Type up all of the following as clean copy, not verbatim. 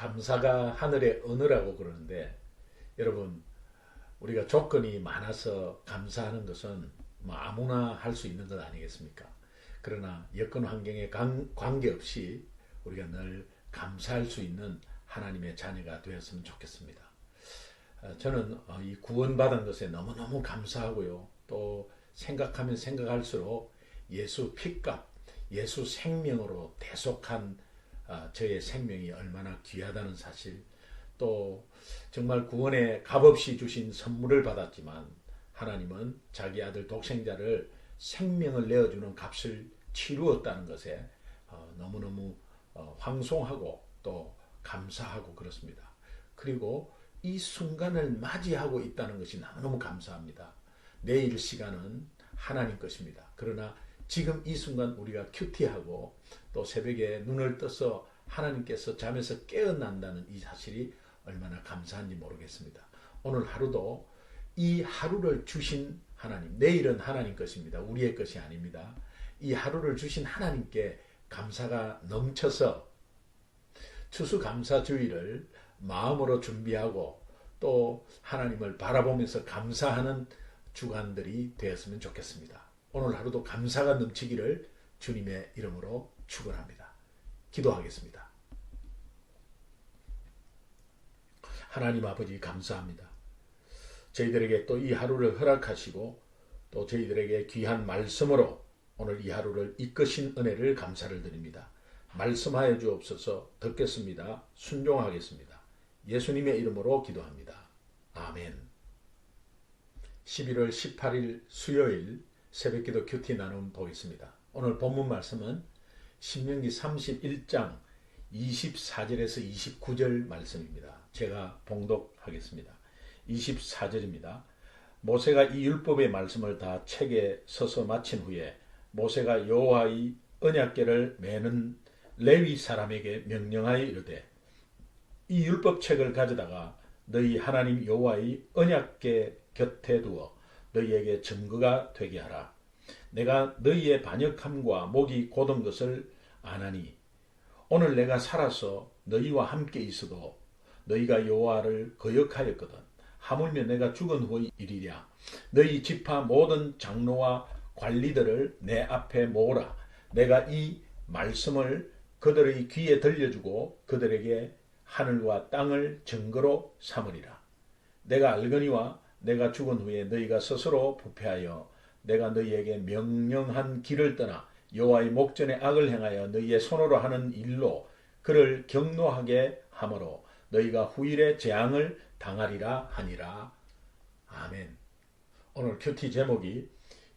감사가 하늘의 은혜라고 그러는데, 여러분, 우리가 조건이 많아서 감사하는 것은 뭐 아무나 할 수 있는 것 아니겠습니까? 그러나 여건 환경에 관계없이 우리가 늘 감사할 수 있는 하나님의 자녀가 되었으면 좋겠습니다. 저는 이 구원받은 것에 너무너무 감사하고요. 또 생각하면 생각할수록 예수 피값, 예수 생명으로 대속한 저의 생명이 얼마나 귀하다는 사실, 또 정말 구원에 값없이 주신 선물을 받았지만 하나님은 자기 아들 독생자를 생명을 내어주는 값을 치루었다는 것에 너무너무 황송하고 또 감사하고 그렇습니다. 그리고 이 순간을 맞이하고 있다는 것이 너무너무 감사합니다. 내일 시간은 하나님 것입니다. 그러나 지금 이 순간 우리가 큐티하고 또 새벽에 눈을 떠서 하나님께서 잠에서 깨어난다는 이 사실이 얼마나 감사한지 모르겠습니다. 오늘 하루도 이 하루를 주신 하나님, 내일은 하나님 것입니다. 우리의 것이 아닙니다. 이 하루를 주신 하나님께 감사가 넘쳐서 추수감사주의를 마음으로 준비하고 또 하나님을 바라보면서 감사하는 주간들이 되었으면 좋겠습니다. 오늘 하루도 감사가 넘치기를 주님의 이름으로 축원합니다. 기도하겠습니다. 하나님 아버지 감사합니다. 저희들에게 또 이 하루를 허락하시고 또 저희들에게 귀한 말씀으로 오늘 이 하루를 이끄신 은혜를 감사를 드립니다. 말씀하여 주옵소서. 듣겠습니다. 순종하겠습니다. 예수님의 이름으로 기도합니다. 아멘. 11월 18일 수요일 새벽기도 큐티 나눔 보겠습니다. 오늘 본문 말씀은 신명기 31장 24절에서 29절 말씀입니다. 제가 봉독하겠습니다. 24절입니다. 모세가 이 율법의 말씀을 다 책에 써서 마친 후에 모세가 여호와의 언약궤를 매는 레위 사람에게 명령하여 이르되 이 율법책을 가져다가 너희 하나님 여호와의 언약궤 곁에 두어 너희에게 증거가 되게 하라. 내가 너희의 반역함과 목이 곧은 것을 아나니 오늘 내가 살아서 너희와 함께 있어도 너희가 여호와를 거역하였거든. 하물며 내가 죽은 후의 일이랴. 너희 지파 모든 장로와 관리들을 내 앞에 모으라. 내가 이 말씀을 그들의 귀에 들려주고 그들에게 하늘과 땅을 증거로 삼으리라. 내가 알거니와 내가 죽은 후에 너희가 스스로 부패하여 내가 너희에게 명령한 길을 떠나 여호와의 목전에 악을 행하여 너희의 손으로 하는 일로 그를 경노하게 하므로 너희가 후일에 재앙을 당하리라 하니라. 아멘. 오늘 큐티 제목이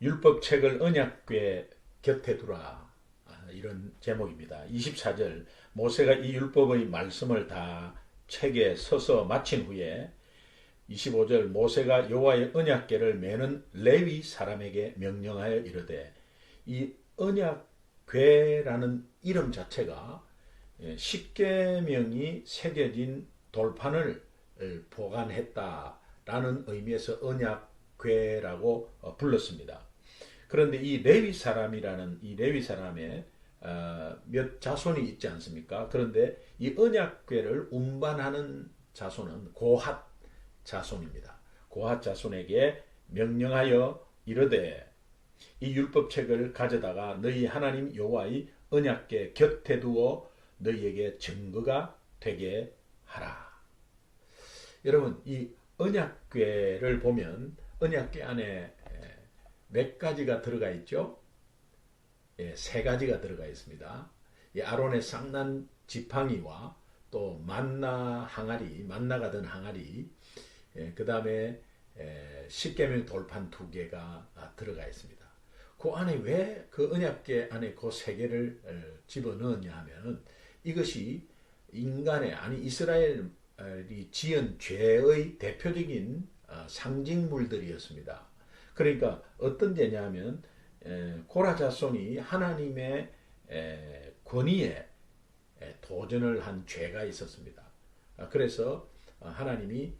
율법책을 언약궤 곁에 두라, 이런 제목입니다. 24절 모세가 이 율법의 말씀을 다 책에 써서 마친 후에 25절 모세가 여호와의 언약궤를 매는 레위 사람에게 명령하여 이르되, 이 언약궤라는 이름 자체가 십계명이 새겨진 돌판을 보관했다라는 의미에서 언약궤라고 불렀습니다. 그런데 이 레위 사람이라는 이 레위 사람의 몇 자손이 있지 않습니까? 그런데 이 언약궤를 운반하는 자손은 고핫 자손입니다. 고핫 자손에게 명령하여 이르되 이 율법책을 가져다가 너희 하나님 여호와의 언약궤 곁에 두어 너희에게 증거가 되게 하라. 여러분, 이 언약궤를 보면 언약궤 안에 몇 가지가 들어가 있죠? 세 가지가 들어가 있습니다. 이 아론의 쌍난 지팡이와 또 만나 항아리, 만나가 든 항아리, 그 다음에 십계명 돌판 2개가 들어가 있습니다. 그 안에 왜 그 언약궤 안에 그 세 개를 집어넣었냐 하면 이것이 인간의, 아니 이스라엘이 지은 죄의 대표적인 상징물들이었습니다. 그러니까 어떤 죄냐 하면 고라 자손이 하나님의 권위에 도전을 한 죄가 있었습니다. 그래서 하나님이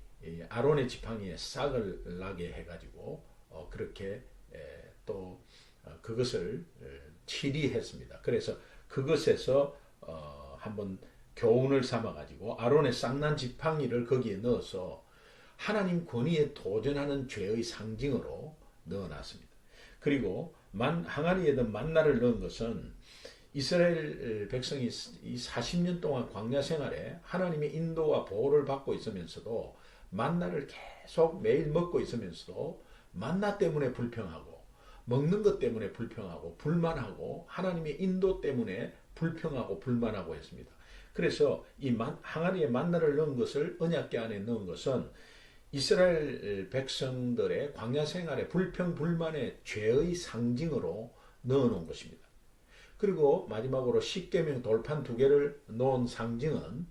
아론의 지팡이에 싹을 나게 해가지고 그렇게 또 그것을 치리했습니다. 그래서 그것에서 한번 교훈을 삼아 가지고 아론의 쌍난 지팡이를 거기에 넣어서 하나님 권위에 도전하는 죄의 상징으로 넣어놨습니다. 그리고 항아리에 든 만나를 넣은 것은 이스라엘 백성이 이 40년 동안 광야 생활에 하나님의 인도와 보호를 받고 있으면서도 만나를 계속 매일 먹고 있으면서도 만나 때문에 불평하고 먹는 것 때문에 불평하고 불만하고 하나님의 인도 때문에 불평하고 불만하고 했습니다. 그래서 이 항아리에 만나를 넣은 것을 언약궤 안에 넣은 것은 이스라엘 백성들의 광야 생활의 불평 불만의 죄의 상징으로 넣어놓은 것입니다. 그리고 마지막으로 십계명 돌판 두 개를 놓은 상징은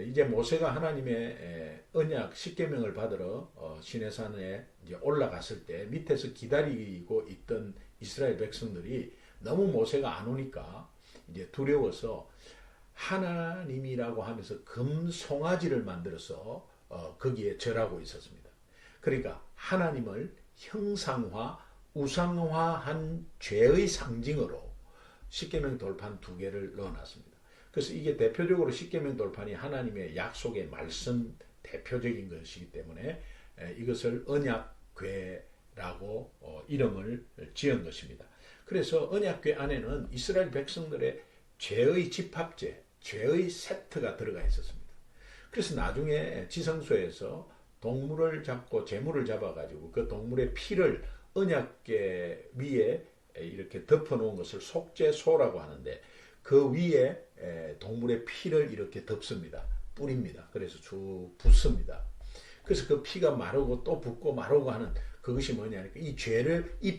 이제 모세가 하나님의 언약 십계명을 받으러 시내산에 이제 올라갔을 때 밑에서 기다리고 있던 이스라엘 백성들이 너무 모세가 안 오니까 이제 두려워서 하나님이라고 하면서 금송아지를 만들어서 거기에 절하고 있었습니다. 그러니까 하나님을 형상화, 우상화한 죄의 상징으로 십계명 돌판 두 개를 넣어놨습니다. 그래서 이게 대표적으로 십계명 돌판이 하나님의 약속의 말씀 대표적인 것이기 때문에 이것을 언약궤라고 이름을 지은 것입니다. 그래서 언약궤 안에는 이스라엘 백성들의 죄의 집합제, 죄의 세트가 들어가 있었습니다. 그래서 나중에 지성소에서 동물을 잡고 제물을 잡아가지고 그 동물의 피를 언약궤 위에 이렇게 덮어놓은 것을 속죄소라고 하는데 그 위에 동물의 피를 이렇게 덮습니다. 뿌립니다. 그래서 쭉 붓습니다. 그래서 그 피가 마르고 또 붓고 마르고 하는 그것이 뭐냐니까 이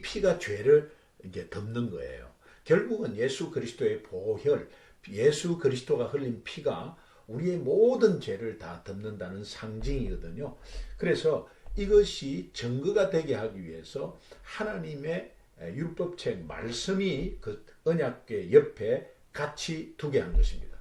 피가 죄를 이제 덮는 거예요. 결국은 예수 그리스도의 보혈, 예수 그리스도가 흘린 피가 우리의 모든 죄를 다 덮는다는 상징이거든요. 그래서 이것이 증거가 되게 하기 위해서 하나님의 율법책 말씀이 그 언약궤 옆에 같이 두게 한 것입니다.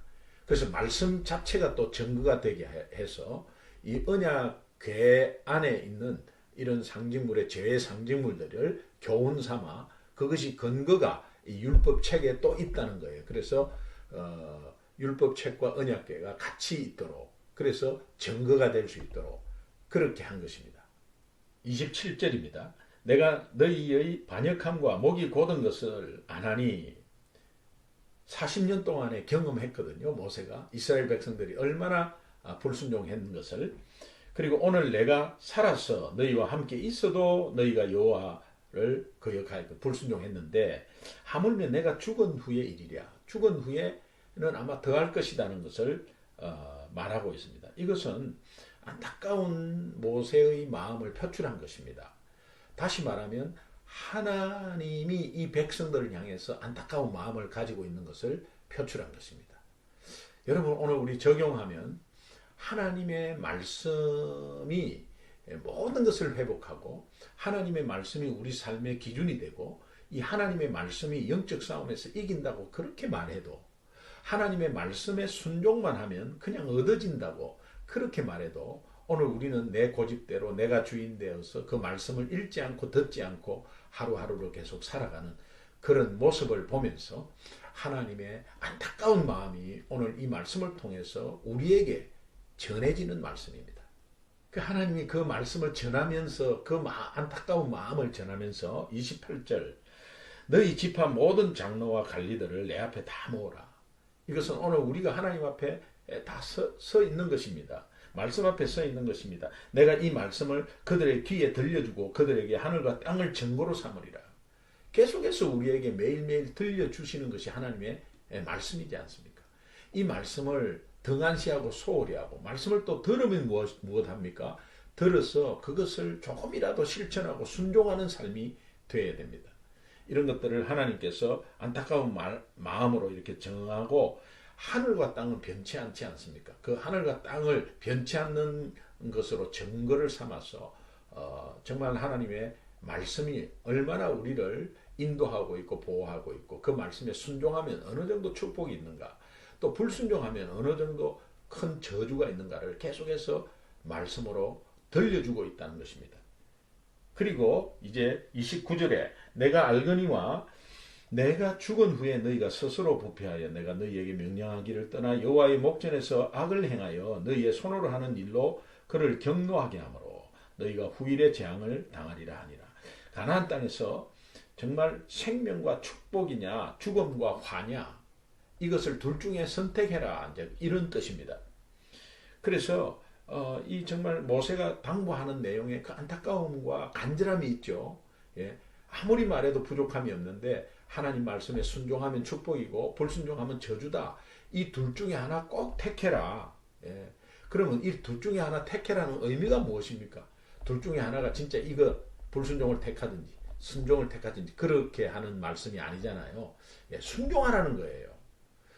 그래서 말씀 자체가 또 증거가 되게 해서 이 언약궤 안에 있는 이런 상징물의 죄의 상징물들을 교훈 삼아 그것이 근거가 이 율법책에 또 있다는 거예요. 그래서 율법책과 언약궤가 같이 있도록 그래서 증거가 될 수 있도록 그렇게 한 것입니다. 27절입니다. 내가 너희의 반역함과 목이 곧은 것을 아나니 40년 동안에 경험했거든요. 모세가 이스라엘 백성들이 얼마나 불순종했는 것을. 그리고 오늘 내가 살아서 너희와 함께 있어도 너희가 여호와를 거역하여 불순종했는데 하물며 내가 죽은 후의 일이랴. 죽은 후에는 아마 더할 것이라는 것을 말하고 있습니다. 이것은 안타까운 모세의 마음을 표출한 것입니다. 다시 말하면 하나님이 이 백성들을 향해서 안타까운 마음을 가지고 있는 것을 표출한 것입니다. 여러분 오늘 우리 적용하면 하나님의 말씀이 모든 것을 회복하고 하나님의 말씀이 우리 삶의 기준이 되고 이 하나님의 말씀이 영적 싸움에서 이긴다고 그렇게 말해도 하나님의 말씀에 순종만 하면 그냥 얻어진다고 그렇게 말해도 오늘 우리는 내 고집대로 내가 주인 되어서 그 말씀을 읽지 않고 듣지 않고 하루하루를 계속 살아가는 그런 모습을 보면서 하나님의 안타까운 마음이 오늘 이 말씀을 통해서 우리에게 전해지는 말씀입니다. 그 하나님이 그 말씀을 전하면서 그 안타까운 마음을 전하면서 28절 너희 지파 모든 장로와 관리들을 내 앞에 다 모으라. 이것은 오늘 우리가 하나님 앞에 다 서 있는 것입니다. 말씀 앞에 서 있는 것입니다. 내가 이 말씀을 그들의 귀에 들려주고 그들에게 하늘과 땅을 증거로 삼으리라. 계속해서 우리에게 매일매일 들려주시는 것이 하나님의 말씀이지 않습니까? 이 말씀을 등한시하고 소홀히 하고 말씀을 또 들으면 무엇합니까? 들어서 그것을 조금이라도 실천하고 순종하는 삶이 되어야 됩니다. 이런 것들을 하나님께서 안타까운 마음으로 이렇게 정하고 하늘과 땅은 변치 않지 않습니까? 그 하늘과 땅을 변치 않는 것으로 증거를 삼아서 정말 하나님의 말씀이 얼마나 우리를 인도하고 있고 보호하고 있고 그 말씀에 순종하면 어느 정도 축복이 있는가 또 불순종하면 어느 정도 큰 저주가 있는가를 계속해서 말씀으로 들려주고 있다는 것입니다. 그리고 이제 29절에 내가 알거니와 내가 죽은 후에 너희가 스스로 부패하여 내가 너희에게 명령하기를 떠나 여호와의 목전에서 악을 행하여 너희의 손으로 하는 일로 그를 경노하게 하므로 너희가 후일의 재앙을 당하리라 하니라. 가나안 땅에서 정말 생명과 축복이냐 죽음과 화냐 이것을 둘 중에 선택해라 이런 뜻입니다. 그래서 이 정말 모세가 당부하는 내용에 그 안타까움과 간절함이 있죠. 예. 아무리 말해도 부족함이 없는데 하나님 말씀에 순종하면 축복이고 불순종하면 저주다. 이 둘 중에 하나 꼭 택해라. 예. 그러면 이 둘 중에 하나 택해라는 의미가 무엇입니까? 둘 중에 하나가 진짜 이거 불순종을 택하든지 순종을 택하든지 그렇게 하는 말씀이 아니잖아요. 예. 순종하라는 거예요.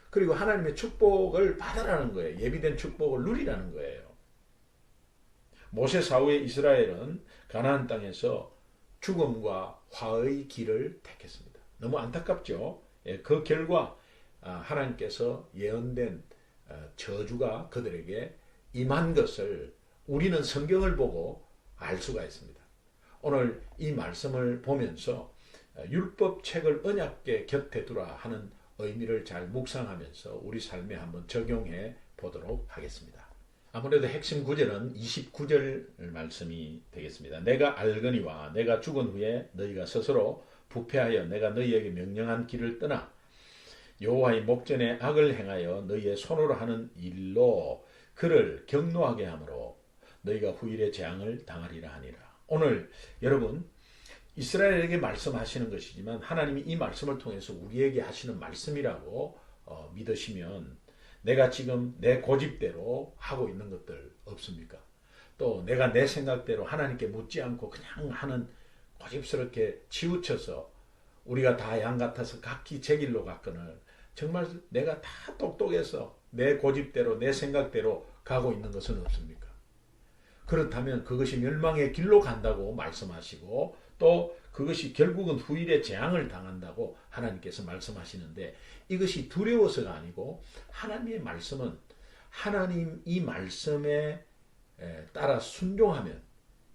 그리고 하나님의 축복을 받으라는 거예요. 예비된 축복을 누리라는 거예요. 모세 사후에 이스라엘은 가나안 땅에서 죽음과 화의 길을 택했습니다. 너무 안타깝죠. 그 결과 하나님께서 예언된 저주가 그들에게 임한 것을 우리는 성경을 보고 알 수가 있습니다. 오늘 이 말씀을 보면서 율법책을 언약궤 곁에 두라 하는 의미를 잘 묵상하면서 우리 삶에 한번 적용해 보도록 하겠습니다. 아무래도 핵심 구절은 29절 말씀이 되겠습니다. 내가 알거니와 내가 죽은 후에 너희가 스스로 부패하여 내가 너희에게 명령한 길을 떠나 여호와의 목전에 악을 행하여 너희의 손으로 하는 일로 그를 경노하게 하므로 너희가 후일의 재앙을 당하리라 하니라. 오늘 여러분 이스라엘에게 말씀하시는 것이지만 하나님이 이 말씀을 통해서 우리에게 하시는 말씀이라고 믿으시면 내가 지금 내 고집대로 하고 있는 것들 없습니까? 또 내가 내 생각대로 하나님께 묻지 않고 그냥 하는 고집스럽게 치우쳐서 우리가 다 양 같아서 각기 제 길로 갔거늘 정말 내가 다 똑똑해서 내 고집대로 내 생각대로 가고 있는 것은 없습니까? 그렇다면 그것이 멸망의 길로 간다고 말씀하시고 또 그것이 결국은 후일의 재앙을 당한다고 하나님께서 말씀하시는데 이것이 두려워서가 아니고 하나님의 말씀은 하나님 이 말씀에 따라 순종하면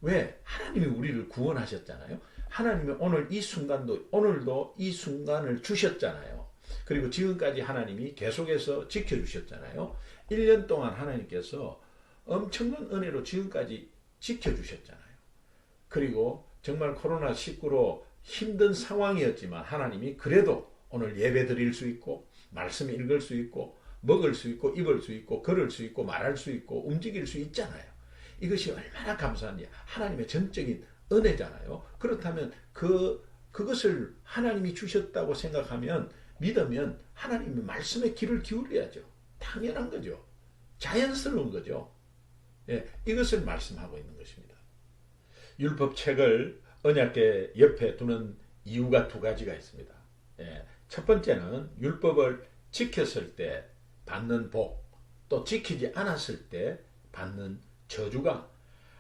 왜? 하나님이 우리를 구원하셨잖아요. 하나님이 오늘 이 순간도 오늘도 이 순간을 주셨잖아요. 그리고 지금까지 하나님이 계속해서 지켜주셨잖아요. 1년 동안 하나님께서 엄청난 은혜로 지금까지 지켜주셨잖아요. 그리고 정말 코로나19로 힘든 상황이었지만 하나님이 그래도 오늘 예배 드릴 수 있고 말씀 읽을 수 있고 먹을 수 있고 입을 수 있고 걸을 수 있고 말할 수 있고 움직일 수 있잖아요. 이것이 얼마나 감사한지 하나님의 전적인 은혜잖아요. 그렇다면 그것을 하나님이 주셨다고 생각하면 믿으면 하나님의 말씀에 귀를 기울여야죠. 당연한 거죠. 자연스러운 거죠. 예, 이것을 말씀하고 있는 것입니다. 율법책을 언약궤 옆에 두는 이유가 두 가지가 있습니다. 예, 첫 번째는 율법을 지켰을 때 받는 복, 또 지키지 않았을 때 받는 저주가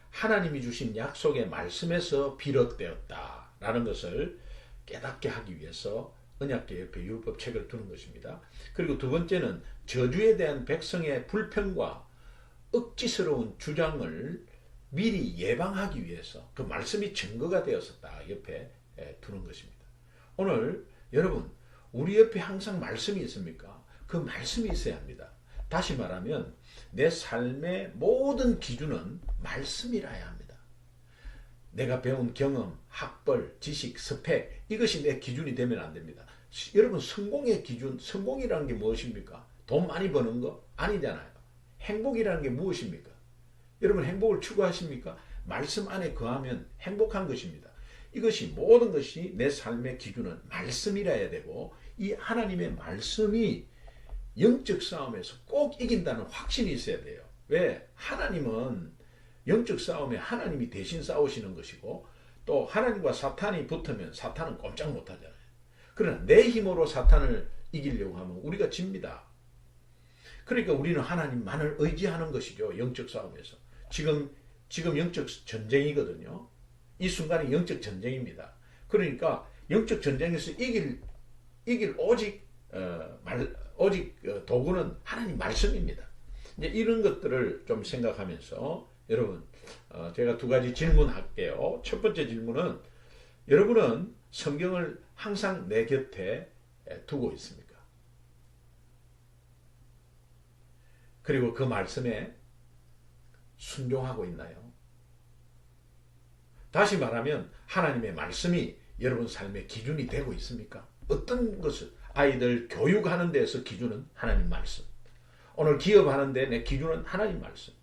하나님이 주신 약속의 말씀에서 비롯되었다라는 것을 깨닫게 하기 위해서 언약궤 옆에 율법책을 두는 것입니다. 그리고 두 번째는 저주에 대한 백성의 불평과 억지스러운 주장을 미리 예방하기 위해서 그 말씀이 증거가 되었었다 옆에 두는 것입니다. 오늘 여러분 우리 옆에 항상 말씀이 있습니까? 그 말씀이 있어야 합니다. 다시 말하면 내 삶의 모든 기준은 말씀이라야 합니다. 내가 배운 경험, 학벌, 지식, 스펙 이것이 내 기준이 되면 안 됩니다. 여러분 성공의 기준, 성공이라는 게 무엇입니까? 돈 많이 버는 거? 아니잖아요. 행복이라는 게 무엇입니까? 여러분 행복을 추구하십니까? 말씀 안에 거하면 행복한 것입니다. 이것이 모든 것이 내 삶의 기준은 말씀이라야 되고 이 하나님의 말씀이 영적 싸움에서 꼭 이긴다는 확신이 있어야 돼요. 왜? 하나님은 영적 싸움에 하나님이 대신 싸우시는 것이고 또 하나님과 사탄이 붙으면 사탄은 꼼짝 못하잖아요. 그러나 내 힘으로 사탄을 이기려고 하면 우리가 집니다. 그러니까 우리는 하나님만을 의지하는 것이죠. 영적 싸움에서. 지금 영적 전쟁이거든요. 이 순간이 영적 전쟁입니다. 그러니까 영적 전쟁에서 이길 오직 도구는 하나님 말씀입니다. 이제 이런 것들을 좀 생각하면서 여러분 제가 두 가지 질문할게요. 첫 번째 질문은 여러분은 성경을 항상 내 곁에 두고 있습니까? 그리고 그 말씀에 순종하고 있나요? 다시 말하면 하나님의 말씀이 여러분 삶의 기준이 되고 있습니까? 어떤 것을 아이들 교육하는 데서 기준은 하나님 말씀. 오늘 기업하는 데 내 기준은 하나님 말씀.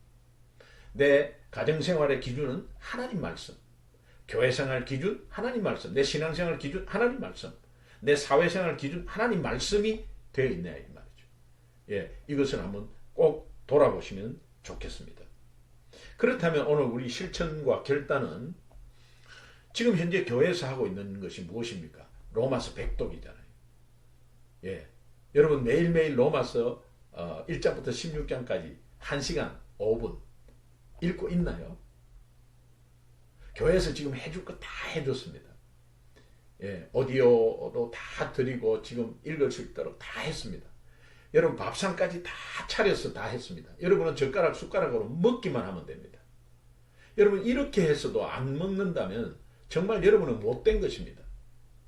내 가정생활의 기준은 하나님 말씀. 교회생활 기준 하나님 말씀. 내 신앙생활 기준 하나님 말씀. 내 사회생활 기준 하나님 말씀이 되어 있냐 이 말이죠. 예, 이것을 한번 꼭 돌아보시면 좋겠습니다. 그렇다면 오늘 우리 실천과 결단은 지금 현재 교회에서 하고 있는 것이 무엇입니까? 로마서 100독이잖아요. 예, 여러분 매일매일 로마서 1장부터 16장까지 1시간 5분 읽고 있나요? 교회에서 지금 해줄 거 다 해줬습니다. 예, 오디오도 다 드리고 지금 읽을 수 있도록 다 했습니다. 여러분 밥상까지 다 차려서 다 했습니다. 여러분은 젓가락 숟가락으로 먹기만 하면 됩니다. 여러분 이렇게 해서도 안 먹는다면 정말 여러분은 못된 것입니다.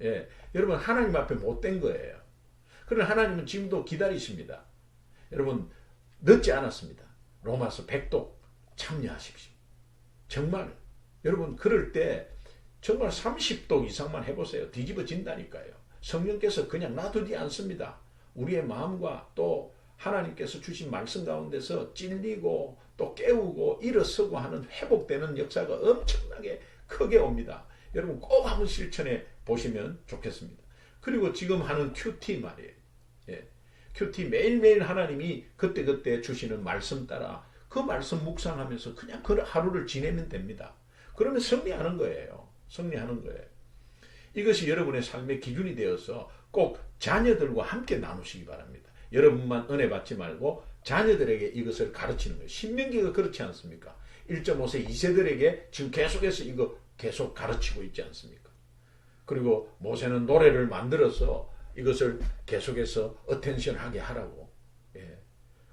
예, 여러분 하나님 앞에 못된 거예요. 그러나 하나님은 지금도 기다리십니다. 여러분 늦지 않았습니다. 로마서 100독 참여하십시오. 정말 여러분 그럴 때 정말 30독 이상만 해보세요. 뒤집어진다니까요. 성령께서 그냥 놔두지 않습니다. 우리의 마음과 또 하나님께서 주신 말씀 가운데서 찔리고 또 깨우고 일어서고 하는 회복되는 역사가 엄청나게 크게 옵니다. 여러분 꼭 한번 실천해 보시면 좋겠습니다. 그리고 지금 하는 큐티 말이에요. 예. 큐티 매일매일 하나님이 그때그때 주시는 말씀 따라 그 말씀 묵상하면서 그냥 그 하루를 지내면 됩니다. 그러면 승리하는 거예요. 승리하는 거예요. 이것이 여러분의 삶의 기준이 되어서 꼭 자녀들과 함께 나누시기 바랍니다. 여러분만 은혜 받지 말고 자녀들에게 이것을 가르치는 거예요. 신명기가 그렇지 않습니까? 1.5세 2세들에게 지금 계속해서 이거 계속 가르치고 있지 않습니까? 그리고 모세는 노래를 만들어서 이것을 계속해서 어텐션하게 하라고. 예.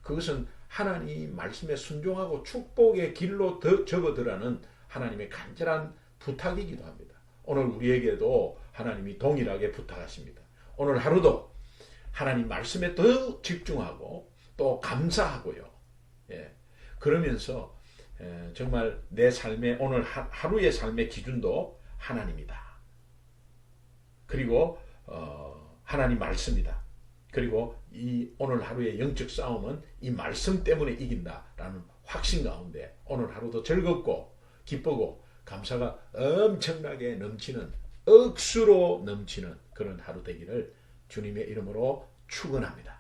그것은 하나님 말씀에 순종하고 축복의 길로 더 접어들라는 하나님의 간절한 부탁이기도 합니다. 오늘 우리에게도 하나님이 동일하게 부탁하십니다. 오늘 하루도 하나님 말씀에 더 집중하고 또 감사하고요. 예. 그러면서 정말 내 삶의 오늘 하루의 삶의 기준도 하나님이다. 그리고 하나님 말씀이다. 그리고 이 오늘 하루의 영적 싸움은 이 말씀 때문에 이긴다라는 확신 가운데 오늘 하루도 즐겁고 기쁘고 감사가 엄청나게 넘치는 억수로 넘치는 그런 하루 되기를 주님의 이름으로 축원합니다.